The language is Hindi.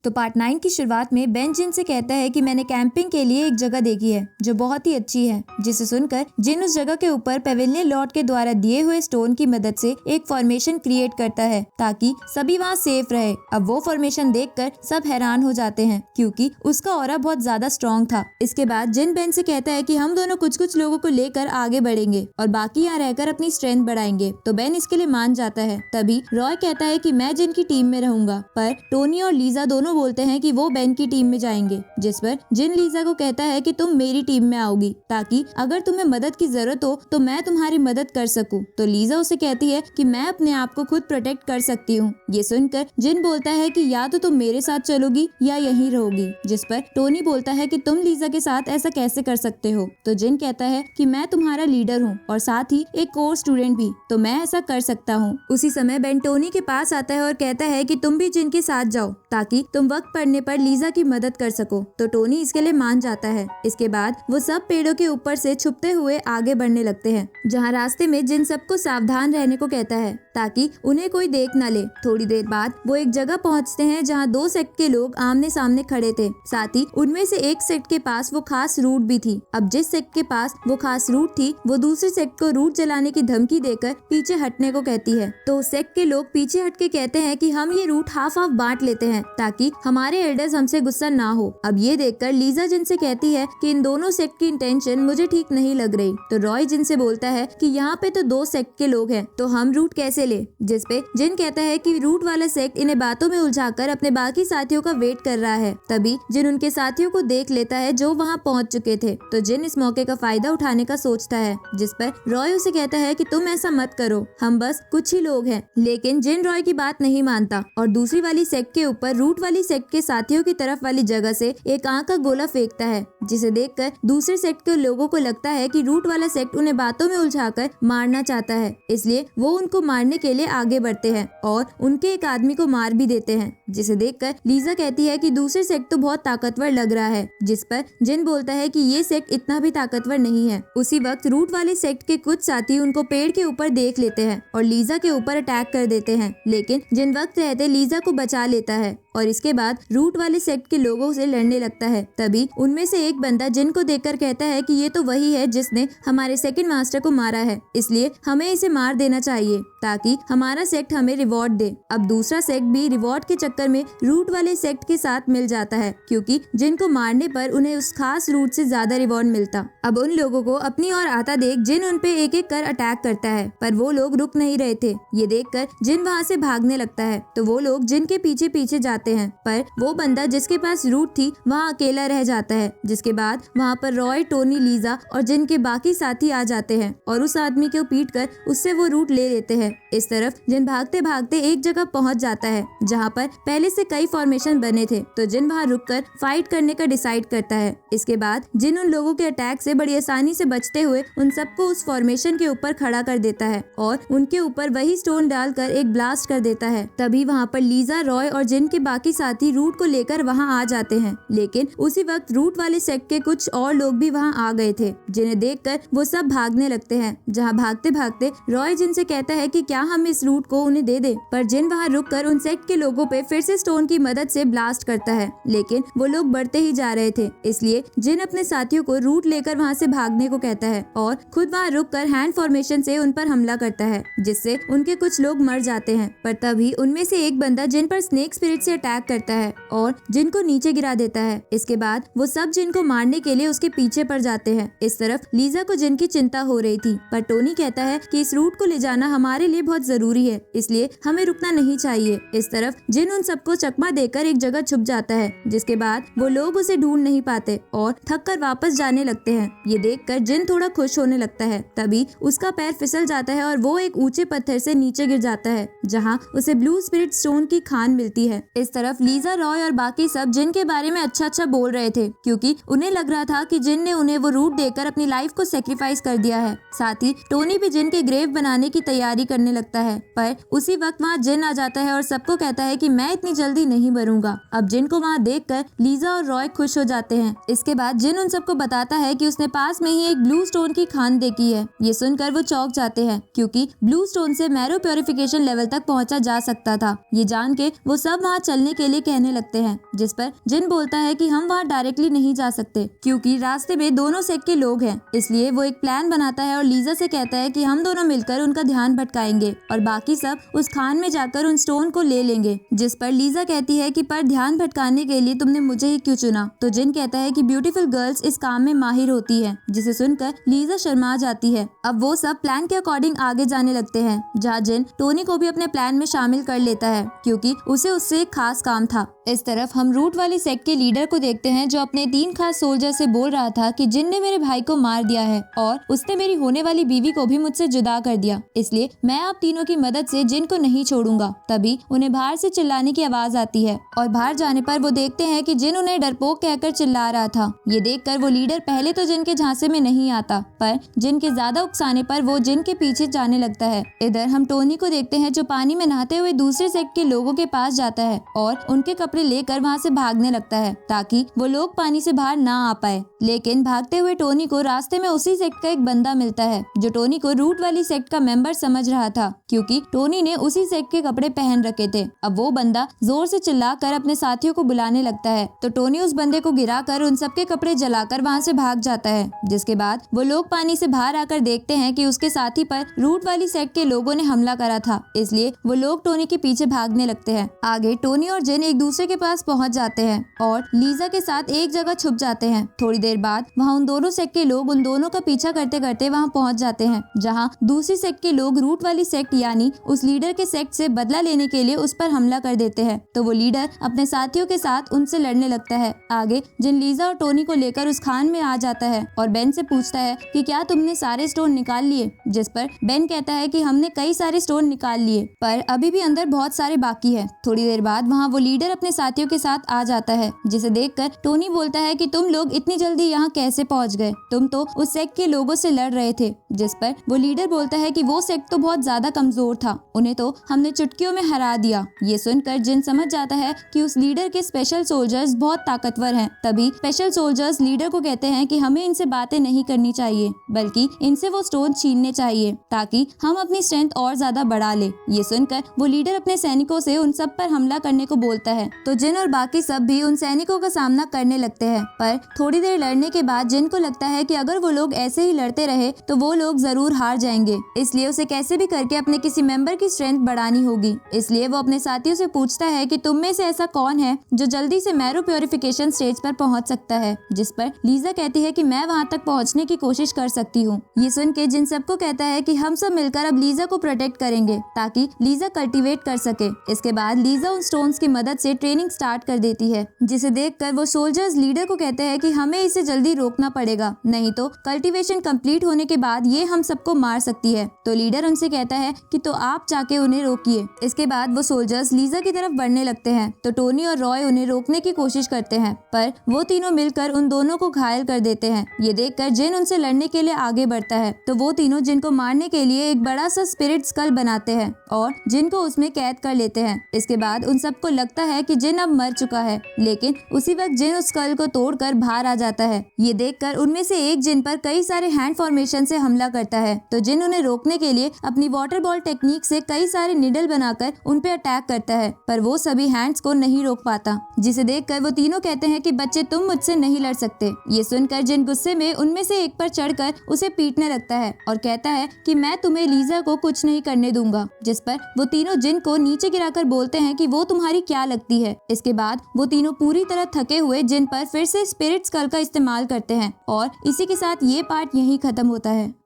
तो पार्ट 9 की शुरुआत में बेन जिन से कहता है कि मैंने कैंपिंग के लिए एक जगह देखी है जो बहुत ही अच्छी है, जिसे सुनकर जिन उस जगह के ऊपर पेविलियन लॉर्ड के द्वारा दिए हुए स्टोन की मदद से एक फॉर्मेशन क्रिएट करता है ताकि सभी वहाँ सेफ रहे। अब वो फॉर्मेशन देखकर सब हैरान हो जाते हैं क्योंकि उसका ऑरा बहुत ज्यादा स्ट्रॉन्ग था। इसके बाद जिन बेन से कहता है कि हम दोनों कुछ कुछ लोगों को लेकर आगे बढ़ेंगे और बाकी यहाँ रहकर अपनी स्ट्रेंथ बढ़ाएंगे। तो बेन इसके लिए मान जाता है। तभी रॉय कहता है कि मैं जिन की टीम में रहूंगा, पर टोनी और लीजा दोनों बोलते हैं कि वो बेन की टीम में जाएंगे, जिस पर जिन लीजा को कहता है कि तुम मेरी टीम में आओगी ताकि अगर तुम्हें मदद की जरूरत हो तो मैं तुम्हारी मदद कर सकूं। तो लीजा उसे कहती है कि मैं अपने आप को खुद प्रोटेक्ट कर सकती हूँ। ये सुनकर जिन बोलता है कि या तो तुम मेरे साथ चलोगी या यहीं रहोगी, जिस पर टोनी बोलता है कि तुम लीजा के साथ ऐसा कैसे कर सकते हो। तो जिन कहता है कि मैं तुम्हारा लीडर हूँ और साथ ही एक कोर स्टूडेंट भी, तो मैं ऐसा कर सकता हूँ। उसी समय बेन टोनी के पास आता है और कहता है कि तुम भी जिन के साथ जाओ ताकि तुम वक्त पड़ने पर लीजा की मदद कर सको। तो टोनी इसके लिए मान जाता है। इसके बाद वो सब पेड़ों के ऊपर से छुपते हुए आगे बढ़ने लगते हैं, जहाँ रास्ते में जिन सबको सावधान रहने को कहता है ताकि उन्हें कोई देख न ले। थोड़ी देर बाद वो एक जगह पहुँचते हैं जहाँ 2 सेक्ट के लोग आमने सामने खड़े थे। साथ ही उनमें से एक सेक्ट के पास वो खास रूट भी थी। अब जिस सेक्ट के पास वो खास रूट थी वो दूसरे सेक्ट को रूट जलाने की धमकी देकर पीछे हटने को कहती है। तो सेक्ट के लोग पीछे हट के कहते हैं कि हम ये रूट हाफ हाफ बांट लेते हैं ताकि हमारे एल्डर्स हमसे गुस्सा ना हो। अब ये देखकर लीजा जिन से कहती है कि इन दोनों सेक्ट की इंटेंशन मुझे ठीक नहीं लग रही। तो रॉय जिन से बोलता है कि यहाँ पे तो 2 सेक्ट के लोग हैं, तो हम रूट कैसे ले, जिस पे जिन कहता है कि रूट वाला सेक्ट इन्हें बातों में उलझाकर अपने बाकी साथियों का वेट कर रहा है। तभी जिन उनके साथियों को देख लेता है जो वहाँ पहुँच चुके थे। तो जिन इस मौके का फायदा उठाने का सोचता है, जिस पर रॉय उसे कहता है कि तुम ऐसा मत करो, हम बस कुछ ही लोग हैं। लेकिन जिन रॉय की बात नहीं मानता और दूसरी वाली सेक्ट के ऊपर रूट वाली सेक्ट के साथियों की तरफ वाली जगह से एक आंख का गोला फेंकता है, जिसे देखकर दूसरे सेक्ट के लोगों को लगता है कि रूट वाला सेक्ट उन्हें बातों में उलझाकर मारना चाहता है। इसलिए वो उनको मारने के लिए आगे बढ़ते हैं और उनके एक आदमी को मार भी देते हैं, जिसे देखकर लीजा कहती है कि दूसरे सेक्ट तो बहुत ताकतवर लग रहा है, जिस पर जिन बोलता है कि ये सेक्ट इतना भी ताकतवर नहीं है। उसी वक्त रूट वाले सेक्ट के कुछ साथी उनको पेड़ के ऊपर देख लेते हैं और लीजा के ऊपर अटैक कर देते हैं, लेकिन जिन वक्त रहते लीजा को बचा लेता है और इसके बाद रूट वाले सेक्ट के लोगों से लड़ने लगता है। तभी उनमें से एक बंदा जिन को देखकर कहता है कि ये तो वही है जिसने हमारे सेकंड मास्टर को मारा है, इसलिए हमें इसे मार देना चाहिए ताकि हमारा सेक्ट हमें रिवॉर्ड दे। अब दूसरा सेक्ट भी रिवॉर्ड के चक्कर में रूट वाले सेक्ट के साथ मिल जाता है क्योंकि जिन को मारने पर उन्हें उस खास रूट से ज्यादा रिवॉर्ड मिलता। अब उन लोगों को अपनी ओर आता देख जिन उन पे एक एक कर अटैक करता है, पर वो लोग रुक नहीं रहे थे। ये देखकर जिन वहाँ से भागने लगता है तो वो लोग जिन के पीछे पीछे जाते हैं, पर वो बंदा जिसके पास रूट थी वहाँ अकेला रह जाता है। जिसके बाद वहाँ पर रॉय, टोनी, लीजा और जिन के बाकी साथी आ जाते हैं और उस आदमी को पीटकर उससे वो रूट ले लेते हैं। इस तरफ जिन भागते भागते एक जगह पहुँच जाता है जहाँ पर पहले से कई फॉर्मेशन बने थे। तो जिन वहाँ रुककर फाइट करने का डिसाइड करता है। इसके बाद जिन उन लोगों के अटैक से बड़ी आसानी से बचते हुए उन सबको उस फॉर्मेशन के ऊपर खड़ा कर देता है और उनके ऊपर वही स्टोन डालकर एक ब्लास्ट कर देता है। तभी वहाँ पर लीजा, रॉय और जिन के बाकी साथी रूट को लेकर वहाँ आ जाते हैं, लेकिन उसी वक्त रूट वाले सेक्ट के कुछ और लोग भी वहाँ आ गए थे, जिन्हें देखकर वो सब भागने लगते हैं। जहाँ भागते भागते रॉय जिन से कहता है कि क्या हम इस रूट को उन्हें दे दे, पर जिन वहाँ रुककर उन सेक्ट के लोगों पे फिर से स्टोन की मदद से ब्लास्ट करता है, लेकिन वो लोग बढ़ते ही जा रहे थे। इसलिए जिन अपने साथियों को रूट लेकर वहाँ से भागने को कहता है और खुद वहाँ रुककर हैंड फॉर्मेशन से उन पर हमला करता है, जिससे उनके कुछ लोग मर जाते हैं। पर तभी उनमें से एक बंदा जिन पर स्नेक स्पिरिट से अटैक करता है और जिन को नीचे गिरा देता है। इसके बाद वो सब जिन को मारने के लिए उसके पीछे पड़ जाते हैं। इस तरफ लीजा को जिन की चिंता हो रही थी, पर टोनी कहता है कि इस रूट को ले जाना हमारे लिए बहुत जरूरी है, इसलिए हमें रुकना नहीं चाहिए। इस तरफ जिन उन सबको चकमा देकर एक जगह छुप जाता है, जिसके बाद वो लोग उसे ढूंढ नहीं पाते और थक कर वापस जाने लगते हैं। ये देखकर जिन थोड़ा खुश होने लगता है। तभी उसका पैर फिसल जाता है और वो एक ऊंचे पत्थर से नीचे गिर जाता है, जहाँ उसे ब्लू स्पिरिट स्टोन की खान मिलती है। इस तरफ लीजा, रॉय और बाकी सब जिन के बारे में अच्छा बोल रहे थे क्योंकि उन्हें लग रहा था कि जिन ने उन्हें वो रूट देकर अपनी लाइफ को सेक्रीफाइस कर दिया है। साथ ही टोनी भी जिन के ग्रेव बनाने की तैयारी करने लगता है, पर उसी वक्त वहाँ जिन आ जाता है और सबको कहता है कि मैं इतनी जल्दी नहीं मरूंगा। अब जिन को वहाँ देखकर लीजा और रॉय खुश हो जाते हैं। इसके बाद जिन उन सबको बताता है कि उसने पास में ही एक ब्लू स्टोन की खान देखी है। ये सुनकर वो चौंक जाते हैं क्योंकि ब्लू स्टोन से मैरो प्योरिफिकेशन लेवल तक पहुंचा जा सकता था। ये जान के वो सब वहाँ चलने के लिए कहने लगते हैं, जिस पर जिन बोलता है कि हम वहाँ डायरेक्टली नहीं जा सकते क्योंकि रास्ते में दोनों सेक्ट के लोग हैं। इसलिए वो एक प्लान बनाता है और लीजा से कहता है कि हम दोनों मिलकर उनका ध्यान भटकाएंगे और बाकी सब उस खान में जाकर उन स्टोन को ले लेंगे। जिस पर लीजा कहती है कि पर ध्यान भटकाने के लिए तुमने मुझे ही क्यों चुना। तो जिन कहता है कि ब्यूटीफुल गर्ल्स इस काम में माहिर होती है, जिसे सुनकर लीजा शर्मा जाती है। अब वो सब प्लान के अकॉर्डिंग आगे जाने लगते हैं, जहाँ जिन टोनी को भी अपने प्लान में शामिल कर लेता है क्योंकि उसे उससे एक खास काम था। इस तरफ हम रूट वाली सेक्ट के लीडर को देखते हैं जो अपने 3 खास सोल्जर से बोल रहा था कि जिन ने मेरे भाई को मार दिया है और उसने मेरी होने वाली बीवी को भी मुझसे जुदा कर दिया, इसलिए मैं आप तीनों की मदद से जिन को नहीं छोड़ूंगा। तभी उन्हें बाहर से चिल्लाने की आवाज आती है और बाहर जाने पर वो देखते हैं कि जिन उन्हें डरपोक कहकर चिल्ला रहा था। ये देखकर वो लीडर पहले तो जिन के झांसे में नहीं आता, पर जिन के ज्यादा उकसाने पर वो जिन के पीछे जाने लगता है। इधर हम टोनी को देखते हैं जो पानी में नहाते हुए दूसरे सेक्ट के लोगों के पास जाता है और उनके कपड़े लेकर वहाँ से भागने लगता है ताकि वो लोग पानी से बाहर ना आ पाए। लेकिन भागते हुए टोनी को रास्ते में उसी सेक्ट का एक बंदा मिलता है जो टोनी को रूट वाली सेक्ट का मेंबर समझ रहा था क्योंकि टोनी ने उसी सेक्ट के कपड़े पहन रखे थे। अब वो बंदा जोर से चिल्लाकर अपने साथियों को बुलाने लगता है तो टोनी उस बंदे को गिराकर उन सबके कपड़े जलाकर वहाँ से भाग जाता है। जिसके बाद वो लोग पानी से बाहर आकर देखते हैं कि उसके साथी पर रूट वाली सेक्ट के लोगों ने हमला करा था, इसलिए वो लोग टोनी के पीछे भागने लगते हैं। आगे टोनी और जिन एक दूसरे के पास पहुंच जाते हैं और लीजा के साथ एक जगह छुप जाते हैं। थोड़ी देर बाद वहाँ उन दोनों सेक्ट के लोग उन दोनों का पीछा करते करते वहाँ पहुँच जाते हैं, जहाँ दूसरी सेक्ट के लोग रूट वाली सेक्ट यानी उस लीडर के सेक्ट से बदला लेने के लिए उस पर हमला कर देते हैं। तो वो लीडर अपने साथियों के साथ उनसे लड़ने लगता है। आगे जिन लीजा और टोनी को लेकर उस खान में आ जाता है और बेन से पूछता है कि क्या तुमने सारे स्टोन निकाल लिए, जिस पर बेन कहता है कि हमने कई सारे स्टोन निकाल लिए पर अभी भी अंदर बहुत सारे बाकी है। थोड़ी देर बाद वहाँ वो लीडर अपने साथियों के साथ आ जाता है, जिसे देखकर टोनी बोलता है कि तुम लोग इतनी जल्दी यहाँ कैसे पहुँच गए, तुम तो उस सेक्ट के लोगों से लड़ रहे थे। जिस पर वो लीडर बोलता है कि वो सेक्ट तो बहुत ज्यादा कमजोर था, उन्हें तो हमने चुटकियों में हरा दिया। ये सुनकर जिन समझ जाता है कि उस लीडर के स्पेशल सोल्जर्स बहुत ताकतवर हैं। तभी स्पेशल सोल्जर्स लीडर को कहते हैं कि हमें इनसे बातें नहीं करनी चाहिए बल्कि इनसे वो स्टोन छीनने चाहिए ताकि हम अपनी स्ट्रेंथ और ज्यादा बढ़ा ले। ये सुनकर वो लीडर अपने सैनिकों से उन सब पर हमला करने को बोलता है तो जिन और बाकी सब भी उन सैनिकों का सामना करने लगते हैं। पर थोड़ी देर लड़ने के बाद जिन को लगता है कि अगर वो लोग ऐसे ही लड़ते रहे तो वो लोग जरूर हार जाएंगे, इसलिए उसे कैसे भी करके अपने किसी मेंबर की स्ट्रेंथ बढ़ानी होगी। इसलिए वो अपने साथियों से पूछता है कि तुम में से ऐसा कौन है जो जल्दी से मैरो प्योरिफिकेशन स्टेज पर पहुंच सकता है। जिस पर लीजा कहती है कि मैं वहां तक पहुंचने की कोशिश कर सकती हूँ। ये सुन के जिन सबको कहता है कि हम सब मिलकर अब लीजा को प्रोटेक्ट करेंगे ताकि लीजा कल्टीवेट कर सके। इसके बाद लीजा उन स्टोन्स की मदद से ट्रेनिंग स्टार्ट कर देती है, जिसे देखकर वो सोल्जर्स लीडर को कहते हैं कि हमें इसे जल्दी रोकना पड़ेगा, नहीं तो कल्टीवेशन कंप्लीट होने के बाद ये हम सबको मार सकती है। तो लीडर उनसे कहता है कि तो आप जाके उन्हें रोकिए। इसके बाद वो सोल्जर्स लीजा की तरफ बढ़ने लगते हैं तो टोनी और रॉय उन्हें रोकने की कोशिश करते हैं, पर वो तीनों मिलकर उन दोनों को घायल कर देते हैं। ये देखकर जिन उनसे लड़ने के लिए आगे बढ़ता है तो वो तीनों जिन को मारने के लिए एक बड़ा सा स्पिरिट स्कल बनाते हैं और जिन को उसमें कैद कर लेते हैं। इसके बाद उन सबको लगता है कि जिन अब मर चुका है, लेकिन उसी वक्त जिन उस स्कल को तोड़कर बाहर आ जाता है। ये देखकर उनमें से एक जिन पर कई सारे हैंड फॉर्मेशन से हमला करता है तो जिन उन्हें रोकने के लिए अपनी वाटर बॉल टेक्निक से कई सारे निडल बनाकर उन पे अटैक करता है, पर वो सभी हैंड्स को नहीं रोक पाता। जिसे देखकर वो तीनों कहते हैं कि बच्चे तुम मुझसे नहीं लड़ सकते। ये सुनकर जिन गुस्से में उनमें से एक पर चढ़कर उसे पीटने लगता है और कहता है कि मैं तुम्हें लीजा को कुछ नहीं करने दूंगा। जिस पर वो तीनों जिन को नीचे गिराकर बोलते हैं कि वो तुम्हारी क्या लगती है। इसके बाद वो तीनों पूरी तरह थके हुए जिन पर फिर से स्पिरिट स्कल का इस्तेमाल करते हैं और इसी के साथ ये पार्ट यहीं खत्म होता है।